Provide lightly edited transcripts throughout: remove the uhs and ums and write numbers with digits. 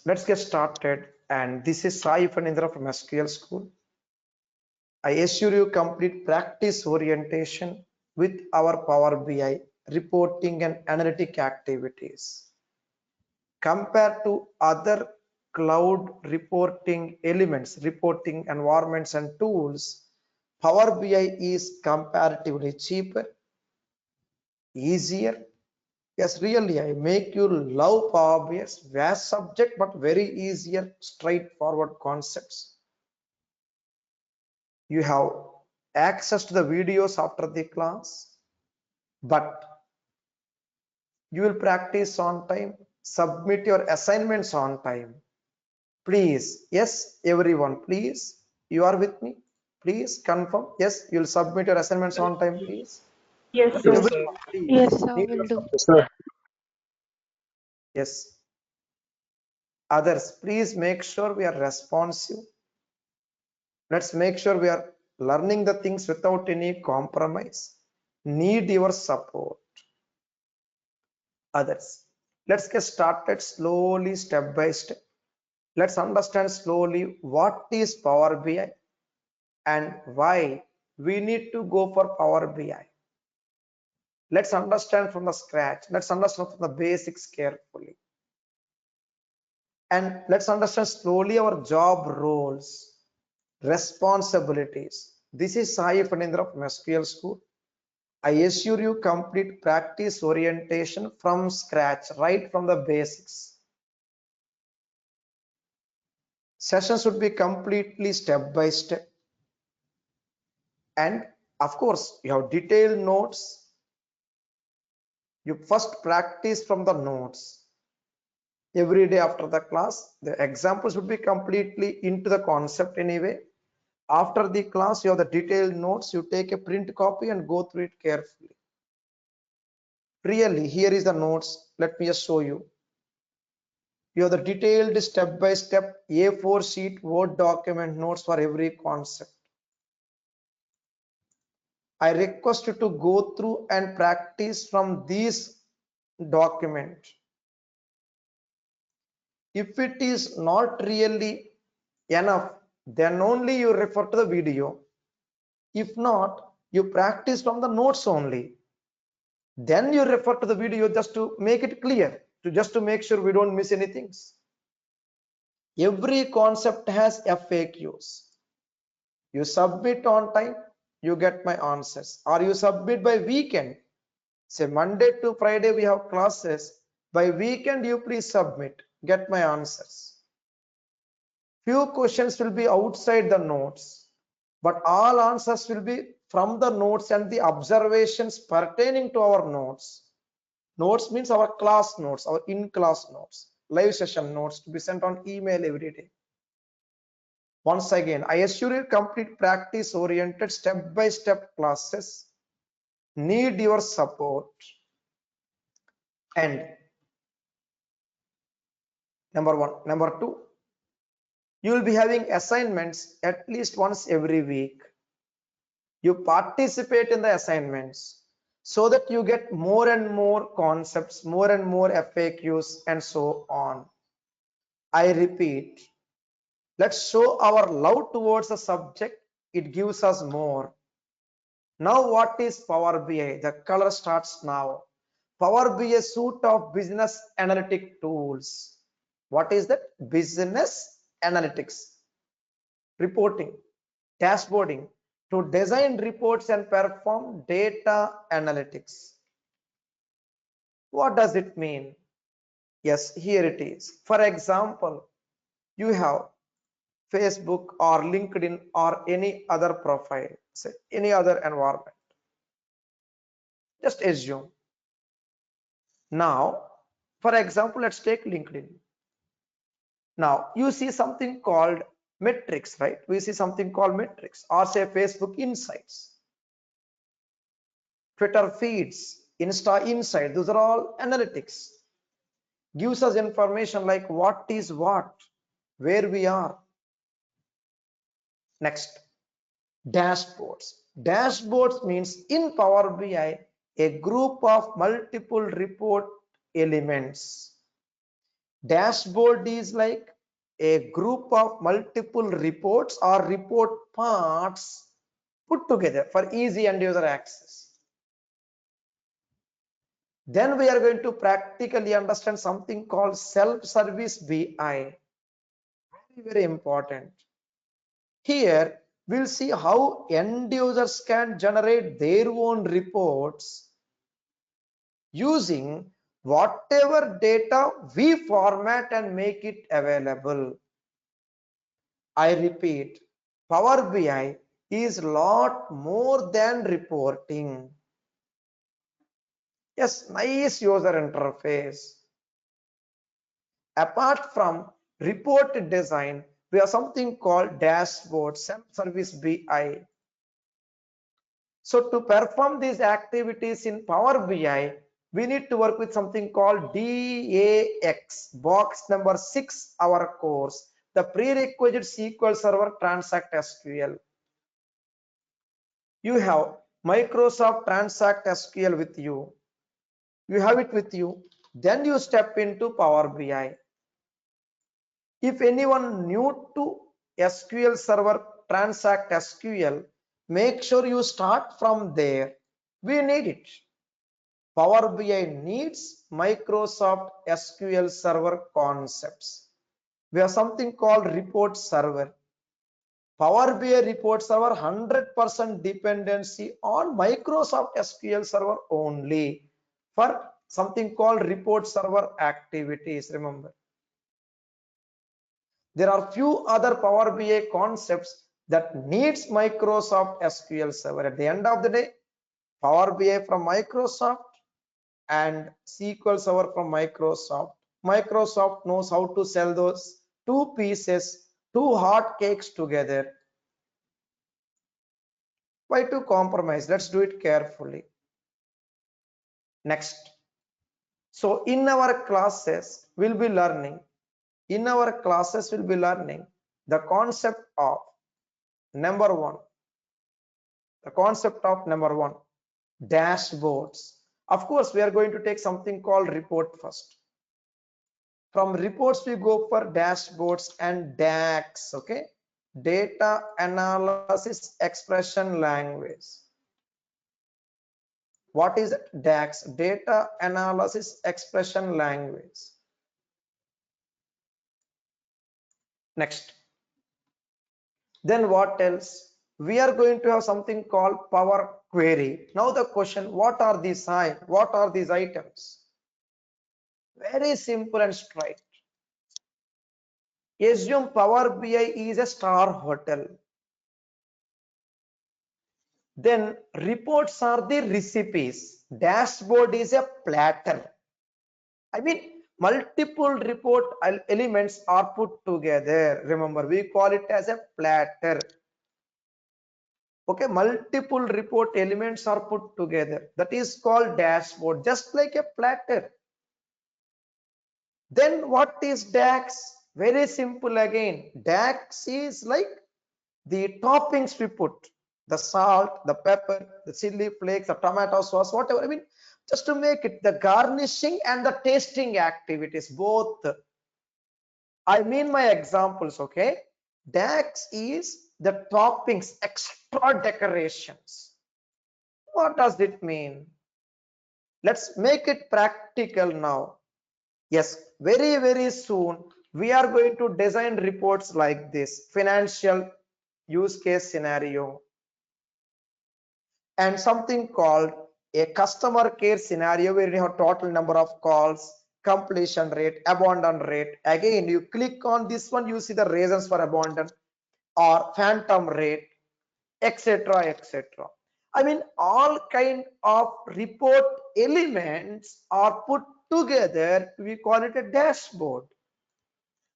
let's get started. And this is Sai Fanindra from SQL School. I assure you complete practice orientation with our Power BI reporting and analytic activities. Compared to other cloud reporting elements, reporting environments and tools, Power BI is comparatively cheaper, easier. Yes, really, I make you love Power BI. Vast subject, but very easier, straightforward concepts. You have access to the videos after the class, but you will practice on time, submit your assignments on time. Please, yes, everyone, please, you are with me? Please confirm. Yes, you will submit your assignments on time, please. Yes, sir. Yes, sir. Everyone, please. Yes, sir, Need will your do. support. Yes, sir. Yes. Others, please make sure we are responsive. Let's make sure we are learning the things without any compromise. Need your support. Others, let's get started slowly, step by step. Let's understand slowly what is Power BI and why we need to go for Power BI. Let's understand from the scratch. Let's understand from the basics carefully. And let's understand slowly our job roles, responsibilities. This is Sai Fanindra from SQL School. I assure you complete practice orientation from scratch, right from the basics. Sessions should be completely step by step. And of course, you have detailed notes. You first practice from the notes. Every day after the class, the examples would be completely into the concept anyway. After the class, you have the detailed notes. You take a print copy and go through it carefully. Really, here is the notes. Let me just show you. You have the detailed step-by-step A4 sheet Word document notes for every concept. I request you to go through and practice from these document. If it is not really enough, then only you refer to the video. If not, you practice from the notes only. Then you refer to the video just to make it clear, just to make sure we don't miss any things. Every concept has FAQs. You submit on time, you get my answers. Or you submit by weekend. Say Monday to Friday we have classes. By weekend you please submit, get my answers. Few questions will be outside the notes, but all answers will be from the notes and the observations pertaining to our notes. Notes means our class notes, our in-class notes, live session notes to be sent on email every day. Once again, I assure you complete practice oriented step-by-step classes need your support. And number one. Number two, you will be having assignments at least once every week. You participate in the assignments so that you get more and more concepts, more and more FAQs, and so on. I repeat, let's show our love towards the subject. It gives us more. Now, what is Power BI? The color starts now. Power BI suite of business analytic tools. What is that? Business analytics, reporting, dashboarding to design reports and perform data analytics. What does it mean? Yes, here it is. For example, you have Facebook or LinkedIn or any other profile, say any other environment. Just assume. Now, for example, let's take LinkedIn. Now, you see something called metrics, right? We see something called metrics, or say Facebook Insights, Twitter feeds, Insta Insight. Those are all analytics. Gives us information like what is what, where we are. Next, dashboards. Dashboards means in Power BI, a group of multiple report elements. Dashboard is like a group of multiple reports or report parts put together for easy end user access. Then we are going to practically understand something called self-service BI. Very important. Here we'll see how end users can generate their own reports using whatever data we format and make it available. I repeat, Power BI is lot more than reporting. Yes, nice user interface. Apart from report design, we have something called dashboard, self-service BI. So to perform these activities in Power BI, we need to work with something called DAX, box number 6, our course, the prerequisite SQL Server Transact SQL. You have Microsoft Transact SQL with you. You have it with you. Then you step into Power BI. If anyone new to SQL Server Transact SQL, make sure you start from there. We need it. Power BI needs Microsoft SQL Server Concepts. We have something called report server. Power BI report server 100% dependency on Microsoft SQL Server only for something called report server activities. Remember, there are few other Power BI concepts that needs Microsoft SQL Server. At the end of the day, Power BI from Microsoft and SQL Server from Microsoft. Microsoft knows how to sell those two pieces, two hot cakes together. Why to compromise? Let's do it carefully. Next. So in our classes, we'll be learning. In our classes, we'll be learning the concept of number one. The concept of number one, dashboards. Of course, we are going to take something called report first. From reports, we go for dashboards and DAX. Okay, data analysis expression language. What is DAX? Data analysis expression language. Next. Then what else? We are going to have something called Power Query. Now the question, what are these items? Very simple and straight. Assume Power BI is a star hotel. Then reports are the recipes. Dashboard is a platter. I mean, multiple report elements are put together. Remember, we call it as a platter. Okay, multiple report elements are put together. That is called dashboard, just like a platter. Then what is DAX? Very simple again. DAX is like the toppings we put, the salt, the pepper, the chili flakes, the tomato sauce, whatever. I mean, just to make it the garnishing and the tasting activities, both. I mean my examples, okay? DAX is the toppings, extra decorations. What does it mean? Let's make it practical now. Yes, very soon we are going to design reports like this: financial use case scenario and something called a customer care scenario where you have total number of calls, completion rate, abandon rate. Again, you click on this one, you see the reasons for abandon or phantom rate, etc, etc. I mean, all kind of report elements are put together. We call it a dashboard.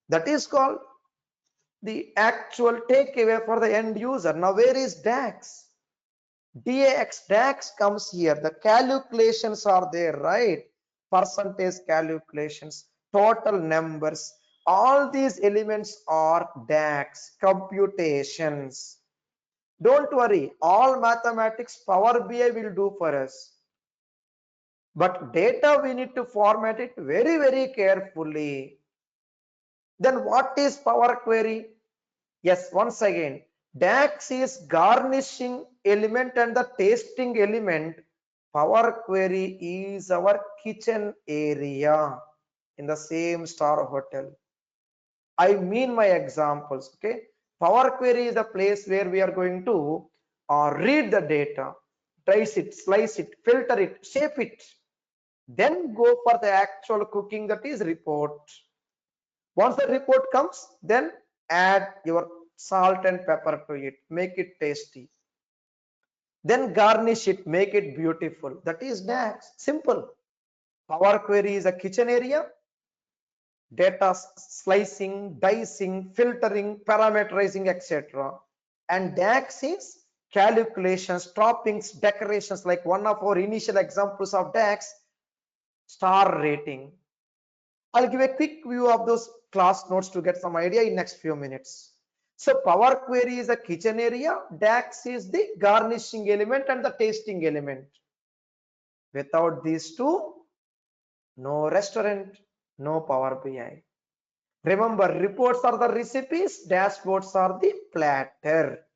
That is called the actual takeaway for the end user. Now, where is DAX? DAX comes here. The calculations are there, right? Percentage calculations, total numbers. All these elements are DAX computations. Don't worry, all mathematics Power BI will do for us. But data we need to format it very carefully. Then what is Power Query? Yes, once again, DAX is garnishing element and the tasting element. Power Query is our kitchen area in the same star hotel. I mean my examples, okay? Power Query is the place where we are going to read the data, dice it, slice it, filter it, shape it, then go for the actual cooking, that is report. Once the report comes, then add your salt and pepper to it, make it tasty. Then garnish it, make it beautiful. That is DAX. Simple. Power Query is a kitchen area. Data slicing, dicing, filtering, parameterizing, etc. And DAX is calculations, toppings, decorations, like one of our initial examples of DAX, star rating. I'll give a quick view of those class notes to get some idea in next few minutes. So Power Query is a kitchen area, DAX is the garnishing element and the tasting element. Without these two, no restaurant, no Power BI. Remember, reports are the recipes, dashboards are the platter.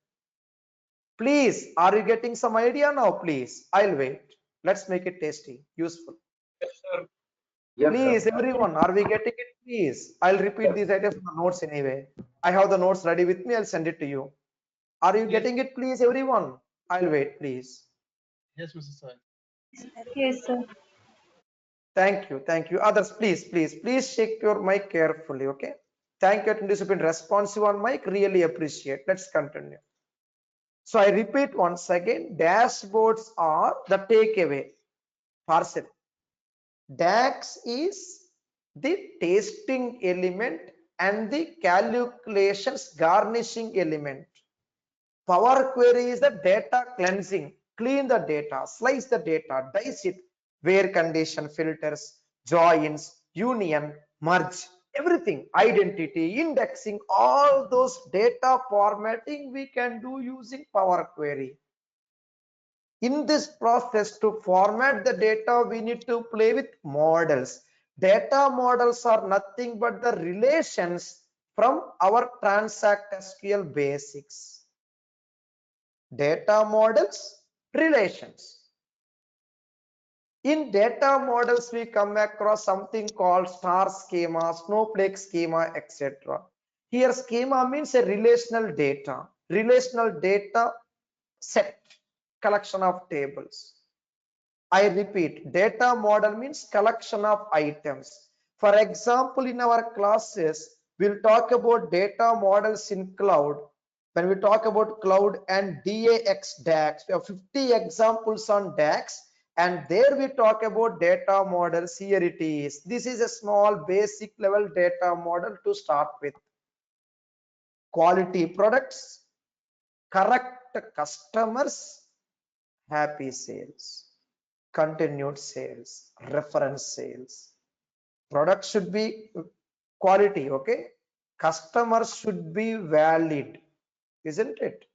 Please, are you getting some idea now? Please, I'll wait. Let's make it tasty, useful. Yes, sir. Yes, Please, sir. everyone, are we getting it? Please, I'll repeat these ideas in the notes anyway. I have the notes ready with me. I'll send it to you. Are you Yes. getting it? Please, everyone. I'll wait, please. Yes, Mr. Sir. Yes, sir. Thank you. Thank you. Others, please check your mic carefully. Okay. Thank you. This has been responsive on mic. Really appreciate. Let's continue. So I repeat once again, dashboards are the takeaway parcel. DAX is the tasting element and the calculations garnishing element. Power Query is the data cleansing, clean the data, slice the data, dice it, where condition, filters, joins, union, merge, everything, identity, indexing, all those data formatting we can do using Power Query. In this process, to format the data, we need to play with models. Data models are nothing but the relations from our transact SQL basics. Data models, relations. In data models, we come across something called star schema, Snowflake schema, etc. Here schema means a relational data set, collection of tables. I repeat, data model means collection of items. For example, in our classes, we'll talk about data models in cloud. When we talk about cloud and DAX DAX, we have 50 examples on DAX, and there we talk about data models. Here it is. This is a small basic level data model to start with. Quality products, correct customers, happy sales, continued sales, reference sales. Product should be quality, okay? Customers should be valid, isn't it?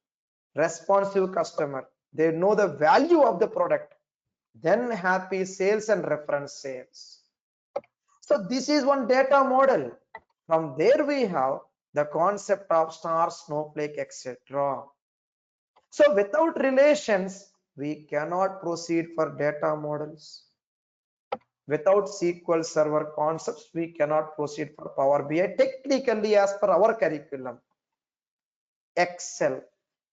Responsive customer, they know the value of the product. Then happy sales and reference sales. So this is one data model. From there we have the concept of star, snowflake, etc. So without relations, we cannot proceed for data models. Without SQL Server Concepts, we cannot proceed for Power BI technically as per our curriculum. Excel.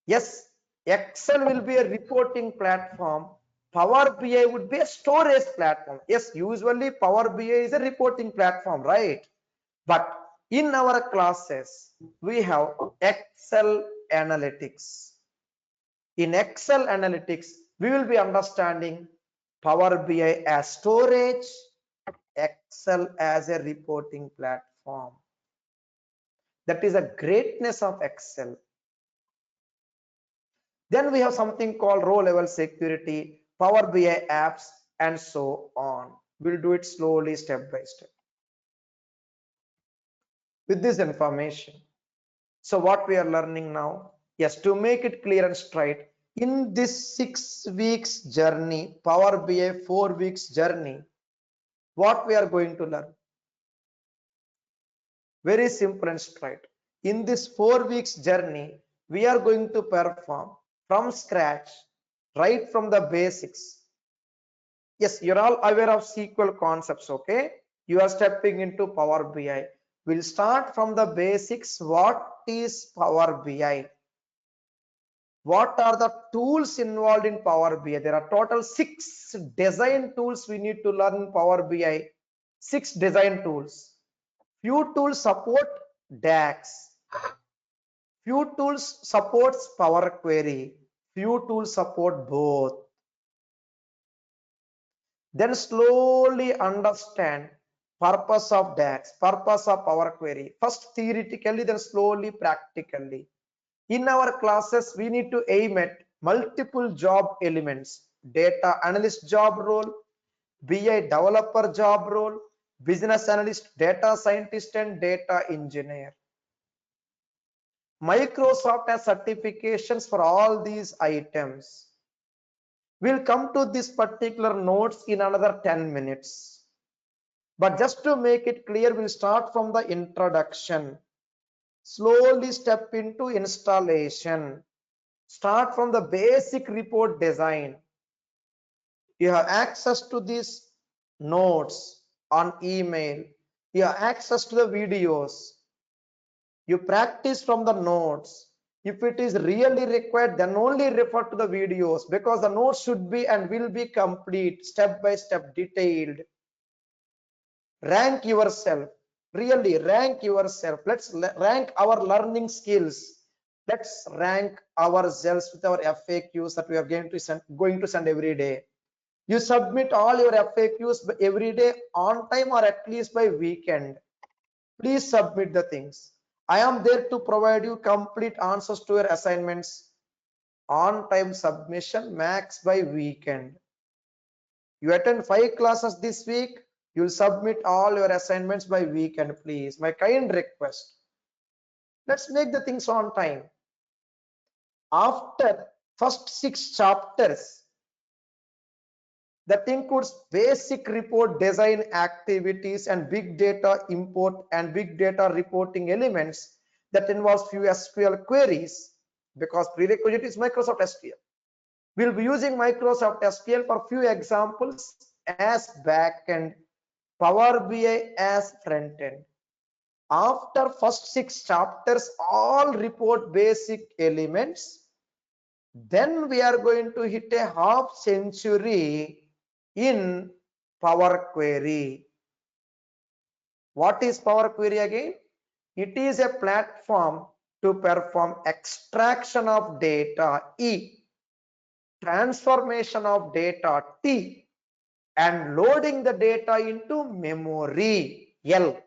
Yes, Excel will be a reporting platform. Power BI would be a storage platform. Yes, usually Power BI is a reporting platform, right? But in our classes, we have Excel Analytics. In Excel Analytics, we will be understanding Power BI as storage, Excel as a reporting platform. That is a greatness of Excel. Then we have something called row level security, Power BI apps, and so on. We'll do it slowly, step by step. With this information, so what we are learning now, yes, to make it clear and straight, in this 6 weeks journey, Power BI 4 weeks journey, what we are going to learn? Very simple and straight. In this 4 weeks journey, we are going to perform from scratch, right from the basics. Yes, you're all aware of SQL concepts, okay? You are stepping into Power BI. We'll start from the basics. What is Power BI? What are the tools involved in Power BI? There are total 6 design tools we need to learn in Power BI. 6 design tools. Few tools support DAX. Few tools supports Power Query. Few tools support both. Then slowly understand purpose of DAX, purpose of Power Query. First theoretically, then slowly practically. In our classes, we need to aim at multiple job elements: data analyst job role, BI developer job role, business analyst, data scientist, and data engineer. Microsoft has certifications for all these items. We'll come to this particular notes in another 10 minutes. But just to make it clear, we'll start from the introduction. Slowly step into installation. Start from the basic report design. You have access to these notes on email. You have access to the videos. You practice from the notes. If it is really required, then only refer to the videos, because the notes should be and will be complete, step by step, detailed. Rank yourself. Really rank yourself. Let's rank our learning skills. Let's rank ourselves with our FAQs that we are going to send every day. You submit all your FAQs every day on time, or at least by weekend. Please submit the things. I am there to provide you complete answers to your assignments. On time submission, max by weekend. You attend 5 classes this week, you'll submit all your assignments by weekend, please. My kind request. Let's make the things on time. After first 6 chapters, that includes basic report design activities and big data import and big data reporting elements that involves few SQL queries, because prerequisite is Microsoft SQL. We'll be using Microsoft SQL for few examples as backend, Power BI as front end. After first 6 chapters, all report basic elements, then we are going to hit a half century in Power Query. What is Power Query again? It is a platform to perform extraction of data, E, transformation of data, T, and loading the data into memory, L.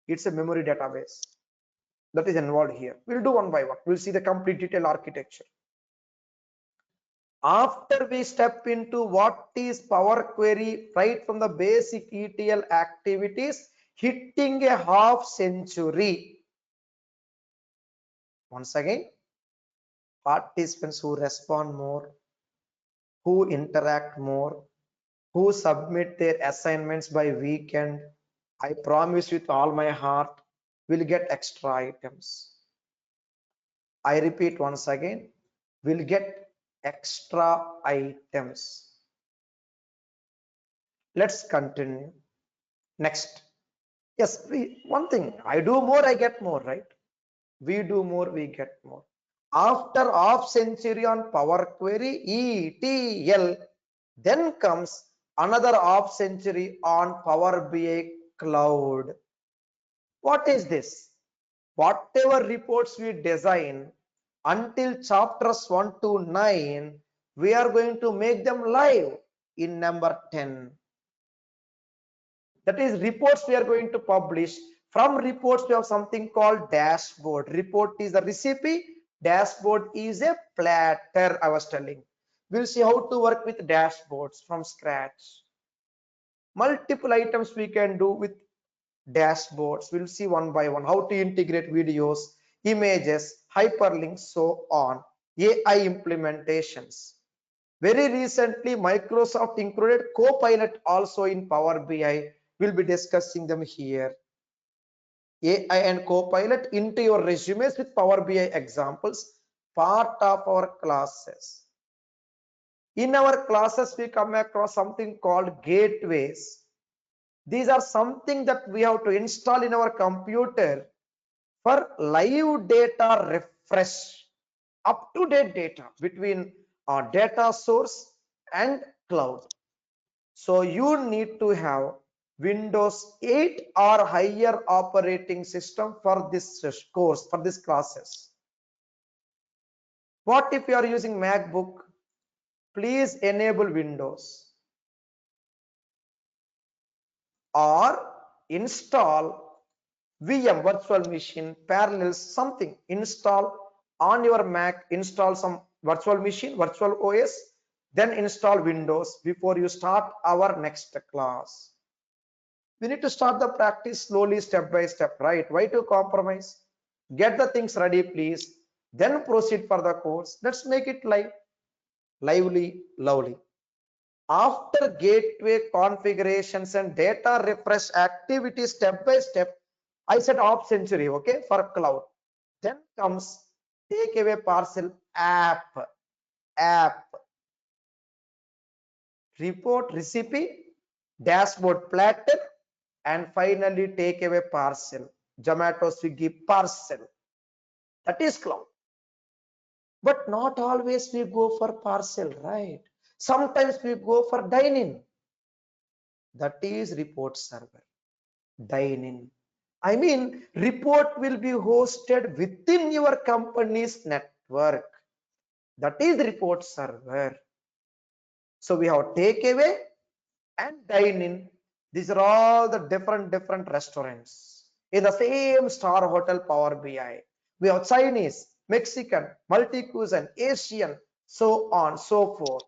It's a memory database that is involved here. We'll do one by one. We'll see the complete detailed architecture. After we step into what is Power Query, right from the basic ETL activities, hitting a half century. Once again, participants who respond more, who interact more, who submit their assignments by weekend, I promise with all my heart, will get extra items. I repeat once again, will get extra items. Let's continue. Next. Yes, one thing, I do more, I get more, right? We do more, we get more. After half century on Power Query, ETL, then comes another half century on Power BI Cloud. What is this? Whatever reports we design until chapters 1 to 9, we are going to make them live in number 10. That is, reports we are going to publish. From reports we have something called dashboard. Report is the recipe, dashboard is a platter. I was telling, we'll see how to work with dashboards from scratch. Multiple items we can do with dashboards. We'll see one by one how to integrate videos, images, hyperlinks, so on. AI implementations. Very recently, Microsoft included Copilot also in Power BI. We'll be discussing them here. AI and Copilot into your resumes with Power BI examples, part of our classes. In our classes, we come across something called gateways. These are something that we have to install in our computer for live data refresh, up-to-date data between our data source and cloud. So you need to have Windows 8 or higher operating system for this course, for this classes. What if you are using MacBook? Please enable Windows or install VM, virtual machine, parallels, something. Install on your Mac, install some virtual machine, virtual OS, then install Windows before you start our next class. We need to start the practice slowly, step by step, right? Why to compromise? Get the things ready, please. Then proceed for the course. Let's make it lively, lovely. After gateway configurations and data refresh activities step by step, I said off century, okay, for cloud. Then comes takeaway parcel app, report recipe, dashboard platter, and finally takeaway parcel, Zomato, Swiggy parcel. That is cloud. But not always we go for parcel, right? Sometimes we go for dine-in. That is report server, dine-in. I mean, report will be hosted within your company's network. That is report server. So we have takeaway and dine-in. These are all the different restaurants in the same star hotel Power BI. We have Chinese, Mexican, multi-cuisine, Asian, so on, so forth.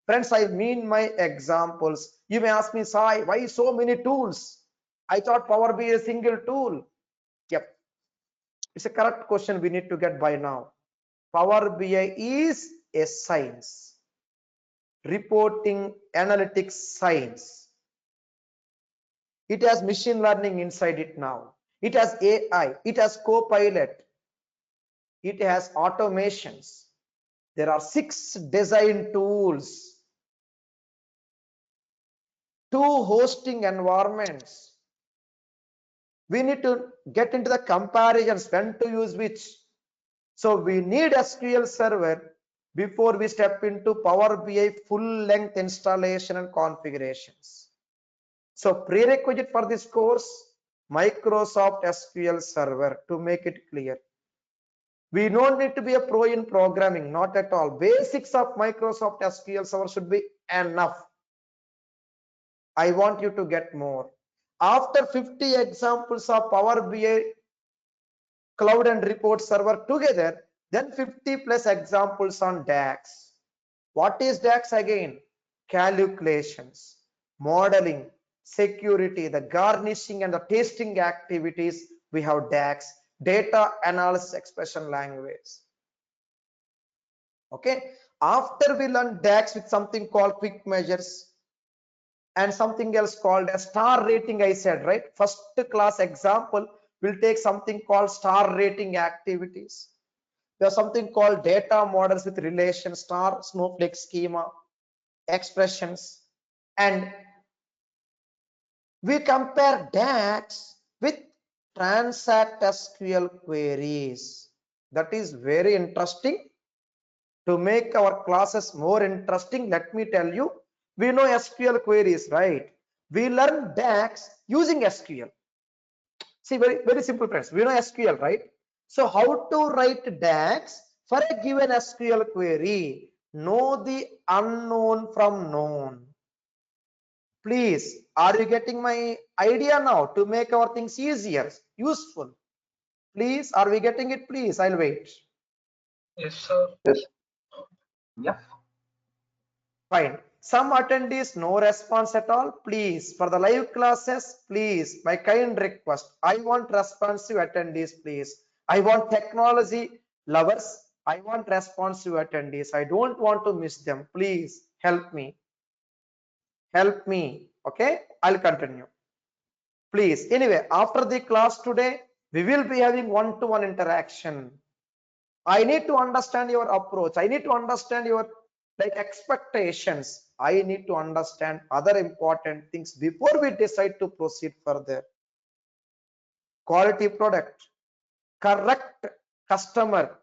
Friends, I mean my examples. You may ask me, Sai, why so many tools? I thought Power BI is a single tool. Yep, it's a correct question we need to get by now. Power BI is a science, reporting analytics science. It has machine learning inside it now. It has AI, it has Copilot, it has automations. There are 6 design tools, 2 hosting environments. We need to get into the comparisons, when to use which. So we need SQL Server before we step into Power BI full length installation and configurations. So prerequisite for this course, Microsoft SQL Server, to make it clear. We don't need to be a pro in programming, not at all. Basics of Microsoft SQL Server should be enough. I want you to get more. After 50 examples of Power BI cloud and report server together, then 50 plus examples on DAX. What is DAX again? Calculations, modeling, security, the garnishing and the testing activities. We have DAX, data analysis expression language. Okay, after we learn DAX with something called quick measures and something else called a star rating, I said, right? First class example will take something called star rating activities. There's something called data models with relation star, Snowflake schema, expressions, and we compare DAX with transact SQL queries. That is very interesting. To make our classes more interesting, let me tell you, we know SQL queries, right? We learn DAX using SQL. See, very simple, friends. We know SQL, right? So how to write DAX for a given SQL query? Know the unknown from known. Please, are you getting my idea now to make our things easier, useful? Please, are we getting it? Please, I'll wait. Yes, sir. Yes. Yeah. Fine. Some attendees, no response at all. Please, for the live classes, please, my kind request. I want responsive attendees, please. I want technology lovers. I want responsive attendees. I don't want to miss them. Please help me. Help me. Okay, I'll continue. Please. Anyway, after the class today, We will be having one-to-one interaction. I need to understand your approach. I need to understand your expectations. I need to understand other important things before we decide to proceed further. Quality product, correct customer,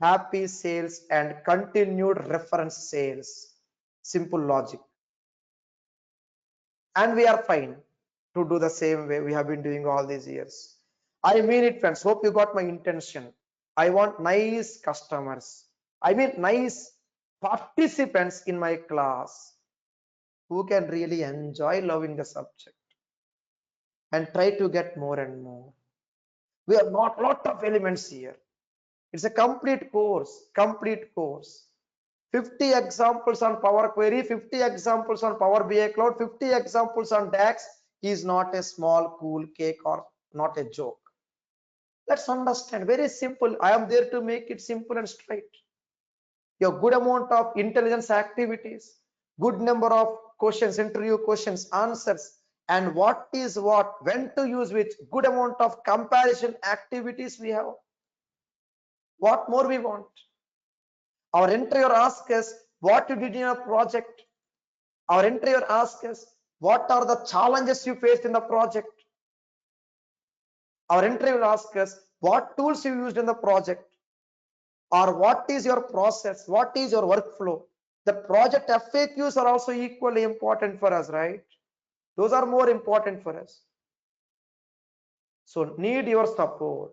happy sales, and continued reference sales. Simple logic. And we are fine to do the same way we have been doing all these years. I mean it, friends. Hope you got my intention. I want nice customers. I mean nice participants in my class who can really enjoy loving the subject and try to get more and more. We have not lot of elements here. It's a complete course, 50 examples on Power Query, 50 examples on Power BI Cloud, 50 examples on DAX is not a small cool cake or not a joke. Let's understand, very simple. I am there to make it simple and straight. Your good amount of intelligence activities, good number of questions, interview questions, answers, and what is what, when to use which, good amount of comparison activities we have. What more we want? Our interviewer asks us what you did in your project. Our interviewer asks us what are the challenges you faced in the project. Our interviewer asks us what tools you used in the project, or what is your process, what is your workflow. The project FAQs are also equally important for us, right? Those are more important for us. So need your support.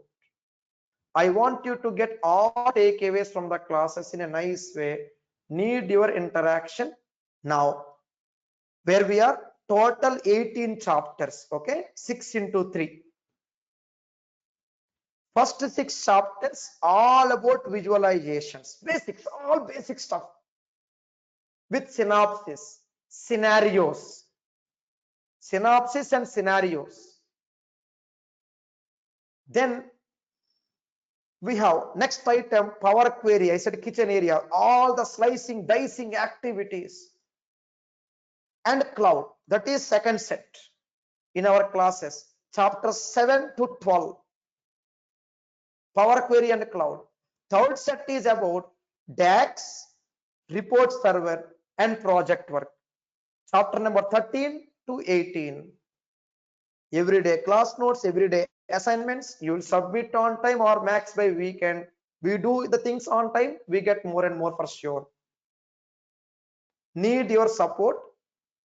I want you to get all takeaways from the classes in a nice way. Need your interaction. Now, where we are, total 18 chapters, okay? 6 into 3. First 6 chapters, all about visualizations, basics, all basic stuff with synopsis, scenarios, synopsis and scenarios. Then we have next item, Power Query. I said kitchen area, all the slicing, dicing activities, and cloud. That is second set in our classes, chapter 7 to 12. Power Query and cloud. Third set is about DAX, report server, and project work. Chapter number 13 to 18. Everyday class notes, everyday assignments. You will submit on time or max by weekend. We do the things on time, we get more and more for sure. Need your support.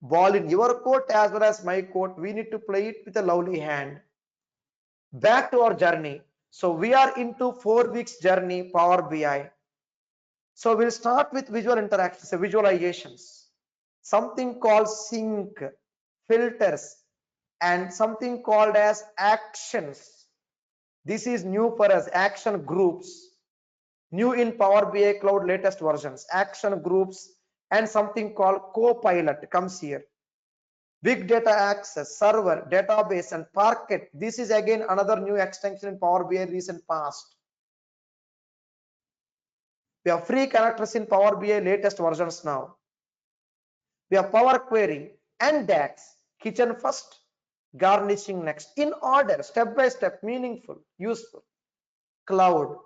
Ball in your court as well as my court. We need to play it with a lovely hand. Back to our journey. So we are into 4 weeks journey, Power BI. So we'll start with visual interactions, visualizations, something called sync, filters, and something called as actions. This is new for us, action groups, new in Power BI Cloud latest versions, action groups, and something called Copilot comes here. Big data access, server, database, and Parquet. This is again another new extension in Power BI recent past. We have free connectors in Power BI latest versions now. We have Power Query and DAX, kitchen first, garnishing next, in order, step by step, meaningful, useful. Cloud,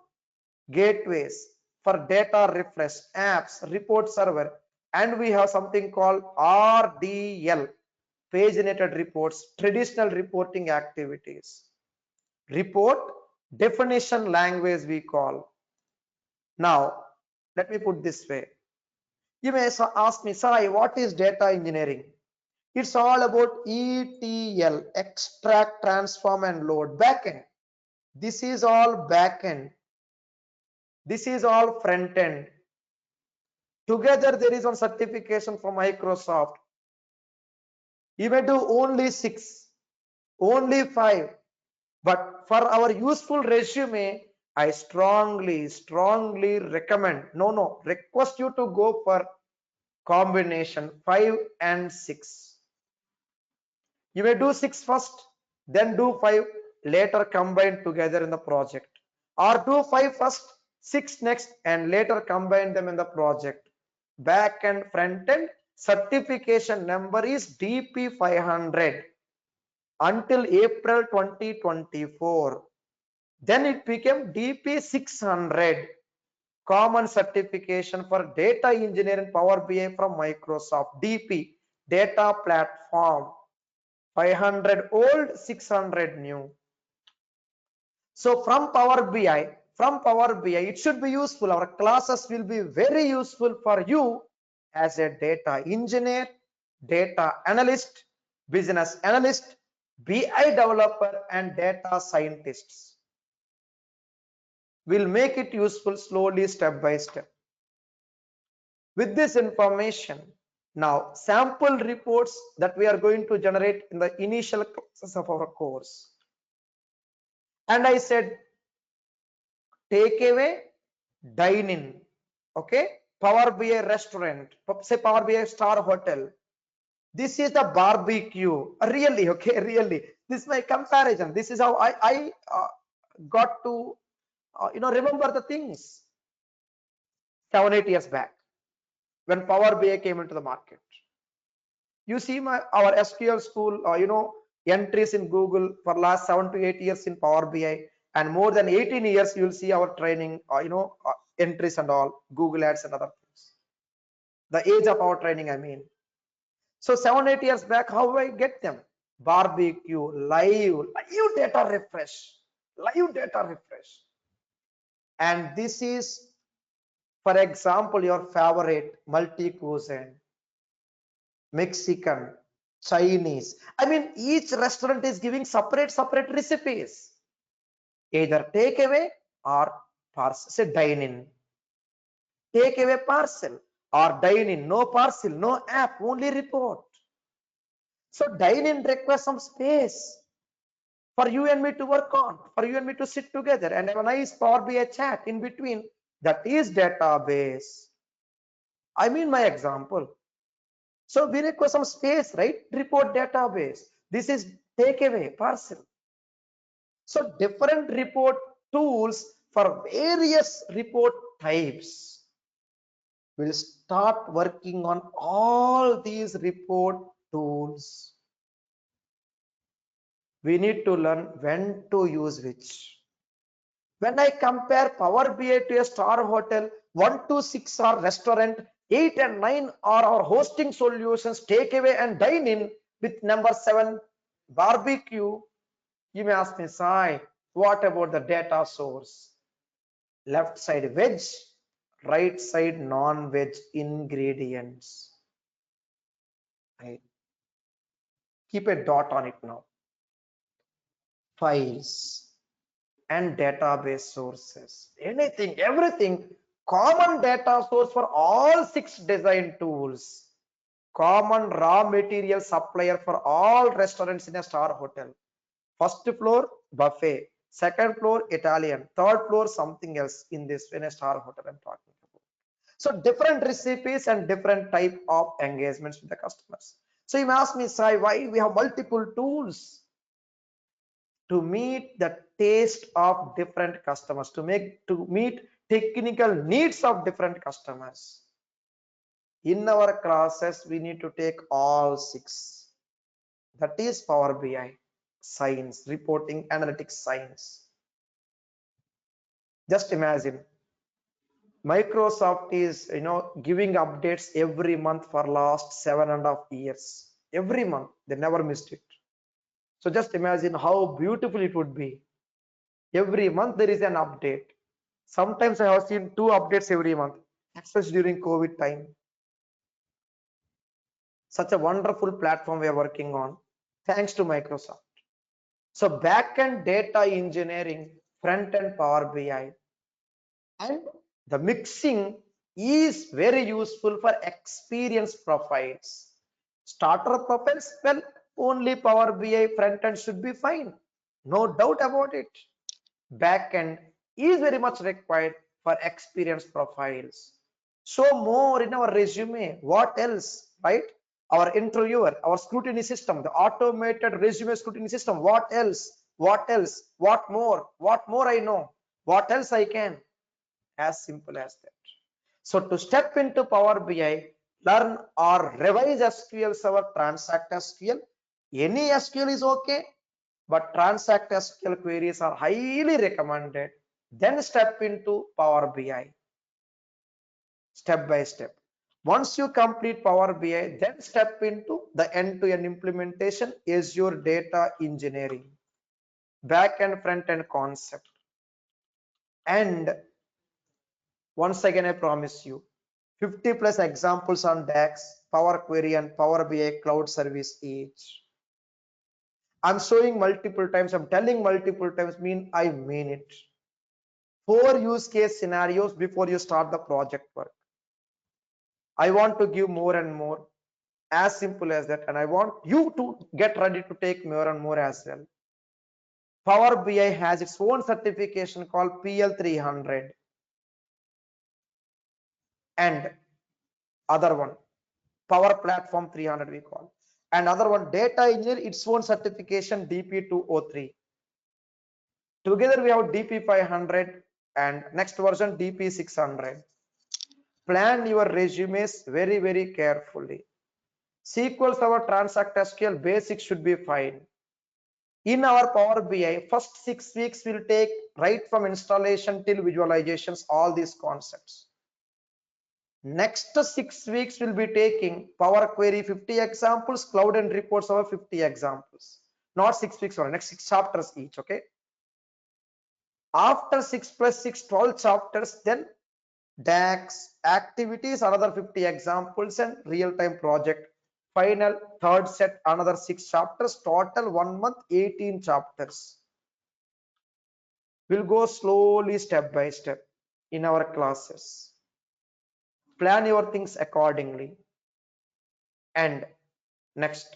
gateways for data refresh, apps, report server, and we have something called RDL, paginated reports, traditional reporting activities. Report definition language we call. Now, let me put this way. You may ask me, Sai, what is data engineering? It's all about ETL, extract, transform, and load, backend. This is all backend. This is all front end. Together, there is one certification from Microsoft. You may do only 6, only 5, but for our useful resume, I strongly recommend, request you to go for combination 5 and 6. You may do 6 first, then do 5, later combine together in the project, or do 5 first, 6 next, and later combine them in the project. Back and front end certification number is DP500 until April 2024. Then it became DP 600, common certification for data engineering Power BI from Microsoft. DP, data platform. 500 old, 600 new. So from Power BI, it should be useful. Our classes will be very useful for you as a data engineer, data analyst, business analyst, BI developer, and data scientists. We'll make it useful slowly, step by step. With this information, now sample reports that we are going to generate in the initial classes of our course. And I said, take away, dine in. Okay, Power BI restaurant, say Power BI star hotel. This is the barbecue. Really, okay, really. This is my comparison. This is how I got to remember the things 7-8 years back when Power BI came into the market. You see our SQL school, entries in Google for last 7 to 8 years in Power BI, and more than 18 years you will see our training, entries and all, Google ads and other things. The age of our training, I mean. So 7-8 years back, how do I get them? Barbecue, live data refresh, and this is, for example, your favorite multi-cuisine, Mexican, Chinese. I mean, each restaurant is giving separate recipes, either takeaway or parcel. Say dine in, takeaway parcel, or dine in, no parcel, no app, only report. So dine in requires some space for you and me to work on, for you and me to sit together and have a nice Power BI chat in between. That is database. I mean my example. So we require some space, right? Report database. This is takeaway parcel. So different report tools for various report types. We'll start working on all these report tools. We need to learn when to use which. When I compare Power BI to a star hotel, 1 to 6 are restaurant, 8 and 9 are our hosting solutions, takeaway and dine in, with number 7 barbecue. You may ask me, Sai, what about the data source? Left side veg, right side non-veg ingredients. Right. Keep a dot on it now. Files and database sources, anything, everything, common data source for all 6 design tools, common raw material supplier for all restaurants in a star hotel. First floor buffet, second floor Italian, third floor something else in this in a star hotel I'm talking about. So different recipes and different type of engagements with the customers. So you may ask me, Sai, why we have multiple tools? To meet the taste of different customers, to meet technical needs of different customers. In our classes, we need to take all 6. That is Power BI, science, reporting, analytics, science. Just imagine, Microsoft is giving updates every month for last 7.5 years. Every month, they never missed it. So just imagine how beautiful it would be. Every month there is an update. Sometimes I have seen 2 updates every month, especially during COVID time. Such a wonderful platform we are working on, thanks to Microsoft. So backend data engineering, front-end Power BI, and the mixing is very useful for experience profiles. Starter profiles, well, only Power BI front-end should be fine, no doubt about it. Backend is very much required for experience profiles. So more in our resume. What else, right? Our interviewer, our scrutiny system, the automated resume scrutiny system. What else? What else? What more? What more I know? What else I can? As simple as that. So to step into Power BI, learn or revise SQL Server, Transact SQL. Any SQL is okay, but transact SQL queries are highly recommended. Then step into Power BI step by step. Once you complete Power BI, then step into the end-to-end implementation, Azure data engineering, back and front end concept. And once again, I promise you 50 plus examples on DAX, Power Query and Power BI cloud service each. I'm showing multiple times, I'm telling multiple times, I mean it. 4 use case scenarios before you start the project work. I want to give more and more, as simple as that, and I want you to get ready to take more and more as well. Power BI has its own certification called PL300 and other one Power Platform 300 we call, and other one Data Engineer its own certification DP203. Together we have DP500 and next version DP600. Plan your resumes very carefully. SQL Server Transact SQL basics should be fine. In our Power BI, first 6 weeks will take right from installation till visualizations, all these concepts. Next 6 weeks will be taking Power Query 50 examples, Cloud and Reports over 50 examples. Not 6 weeks only, next 6 chapters each, okay? After 6 plus 6, 12 chapters, then DAX, activities, another 50 examples and real-time project. Final third set, another 6 chapters, total 1 month, 18 chapters. We'll go slowly step by step in our classes. Plan your things accordingly. And next,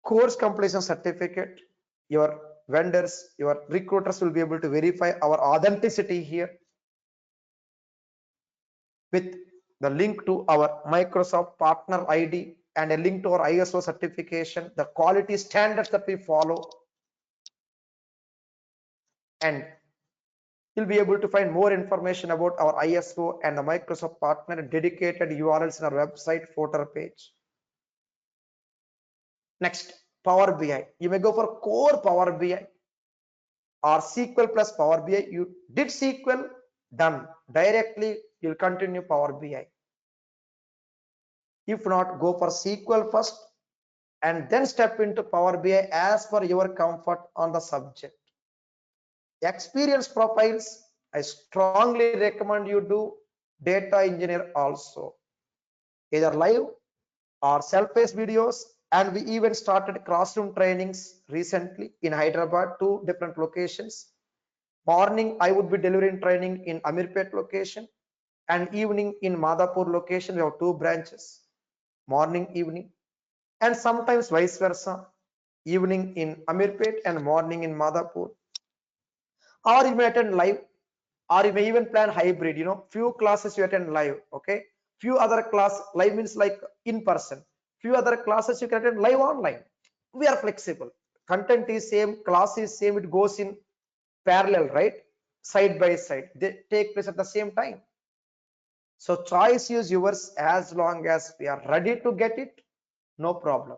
course completion certificate. Your vendors, your recruiters will be able to verify our authenticity here with the link to our Microsoft partner ID and a link to our ISO certification, the quality standards that we follow, and you'll be able to find more information about our ISO and the Microsoft partner dedicated URLs in our website footer page. Next, Power BI. You may go for core Power BI or SQL plus Power BI. You did SQL, done. Directly you'll continue Power BI. If not, go for SQL first and then step into Power BI as per your comfort on the subject. Experience profiles, I strongly recommend you do data engineer also, either live or self-paced videos, and we even started classroom trainings recently in Hyderabad, 2 different locations. Morning I would be delivering training in Amirpet location and evening in Madhapur location. We have 2 branches, morning, evening, and sometimes vice versa, evening in Amirpet and morning in Madhapur. Or you may attend live, or you may even plan hybrid. Few classes you attend live, okay? Few other class, live means like in person. Few other classes you can attend live online. We are flexible. Content is same, class is same, it goes in parallel, right? Side by side, they take place at the same time. So choice is yours, as long as we are ready to get it, no problem.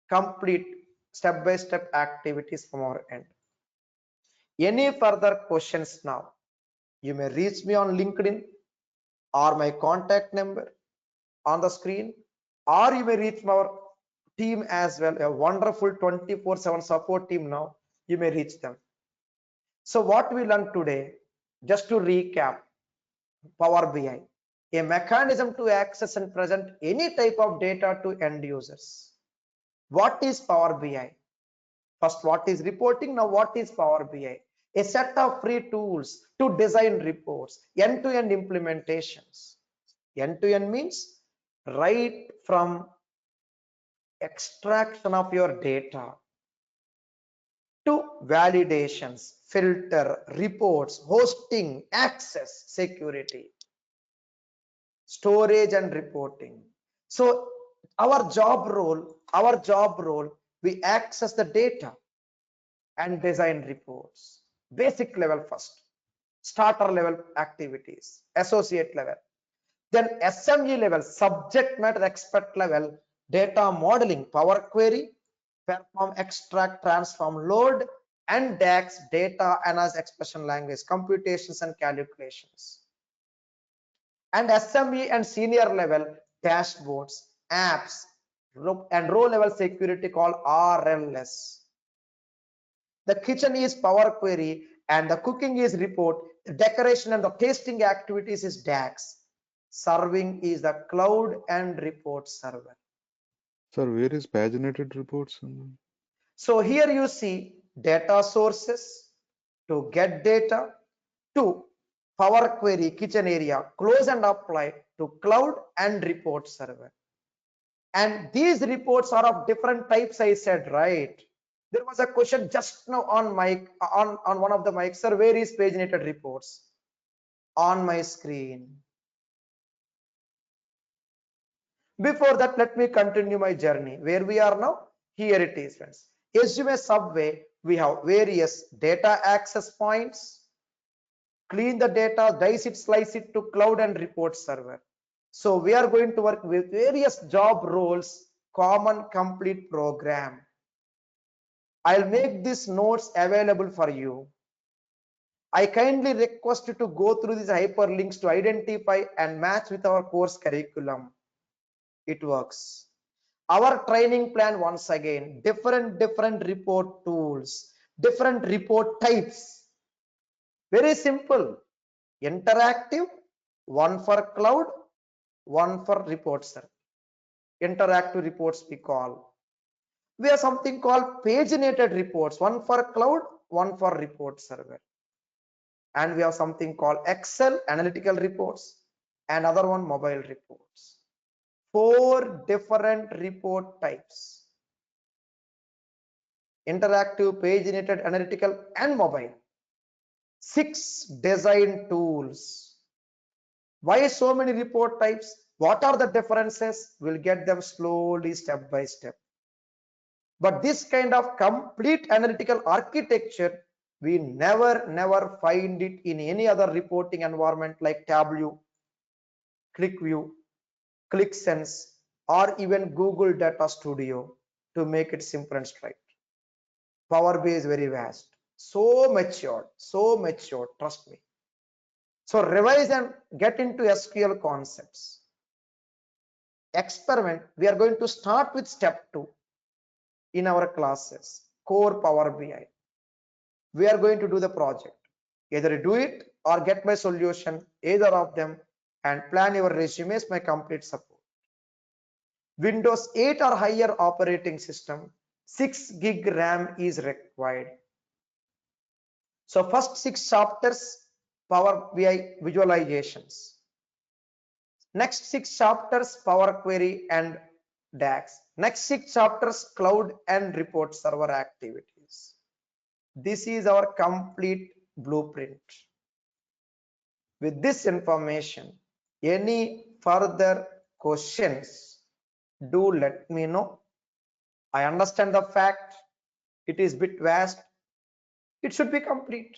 Complete step by step activities from our end. Any further questions now? You may reach me on LinkedIn or my contact number on the screen, or you may reach our team as well, a wonderful 24/7 support team now. You may reach them. So what we learned today, just to recap, Power BI, a mechanism to access and present any type of data to end users. What is Power BI? First, what is reporting? Now, what is Power BI? A set of free tools to design reports, end-to-end implementations. End-to-end means right from extraction of your data to validations, filter, reports, hosting, access, security, storage and reporting. So our job role, we access the data and design reports. Basic level first, starter level activities, associate level, then SME level, subject matter expert level, data modeling, Power Query, perform, extract, transform, load, and DAX, data analysis expression language, computations and calculations. And SME and senior level dashboards, apps, and row level security called RLS. The kitchen is Power Query and the cooking is report. The decoration and the tasting activities is DAX. Serving is the cloud and report server. Sir, where is paginated reports? So here you see data sources to get data, to Power Query kitchen area, close and apply to cloud and report server. And these reports are of different types, I said, right? There was a question just now on one of the mics, sir, where is paginated reports? On my screen. Before that, let me continue my journey. Where we are now? Here it is, friends. Assume a subway, we have various data access points, clean the data, dice it, slice it to cloud and report server. So we are going to work with various job roles, common complete program. I'll make these notes available for you. I kindly request you to go through these hyperlinks to identify and match with our course curriculum. It works. Our training plan, once again, different report tools, different report types. Very simple. Interactive, one for cloud, one for report server. Interactive reports we call. We have something called paginated reports, one for cloud, one for report server. And we have something called Excel analytical reports, and other one mobile reports. 4 different report types: interactive, paginated, analytical, and mobile. 6 design tools. Why so many report types? What are the differences? We'll get them slowly, step by step. But this kind of complete analytical architecture, we never find it in any other reporting environment like Tableau, ClickView, ClickSense, or even Google Data Studio, to make it simple and straight. Power BI is very vast, so matured, trust me. So revise and get into SQL concepts. Experiment, we are going to start with step 2 in our classes, core Power BI. We are going to do the project. Either do it or get my solution, either of them, and plan your resumes, my complete support. Windows 8 or higher operating system, 6 gig RAM is required. So first 6 chapters, Power BI visualizations. Next 6 chapters, Power Query and DAX. Next 6 chapters, cloud and report server activities. This is our complete blueprint. With this information, any further questions, do let me know. I understand the fact it is bit vast. It should be complete.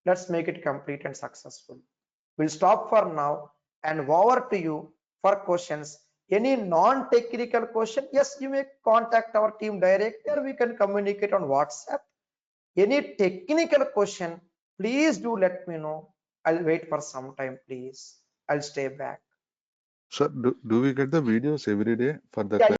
Let's make it complete and successful. We'll stop for now and over to you for questions. Any non-technical question, yes, you may contact our team directly, or we can communicate on WhatsApp. Any technical question, please do let me know. I'll wait for some time, please. I'll stay back. Sir, do we get the videos every day for the Yeah, class?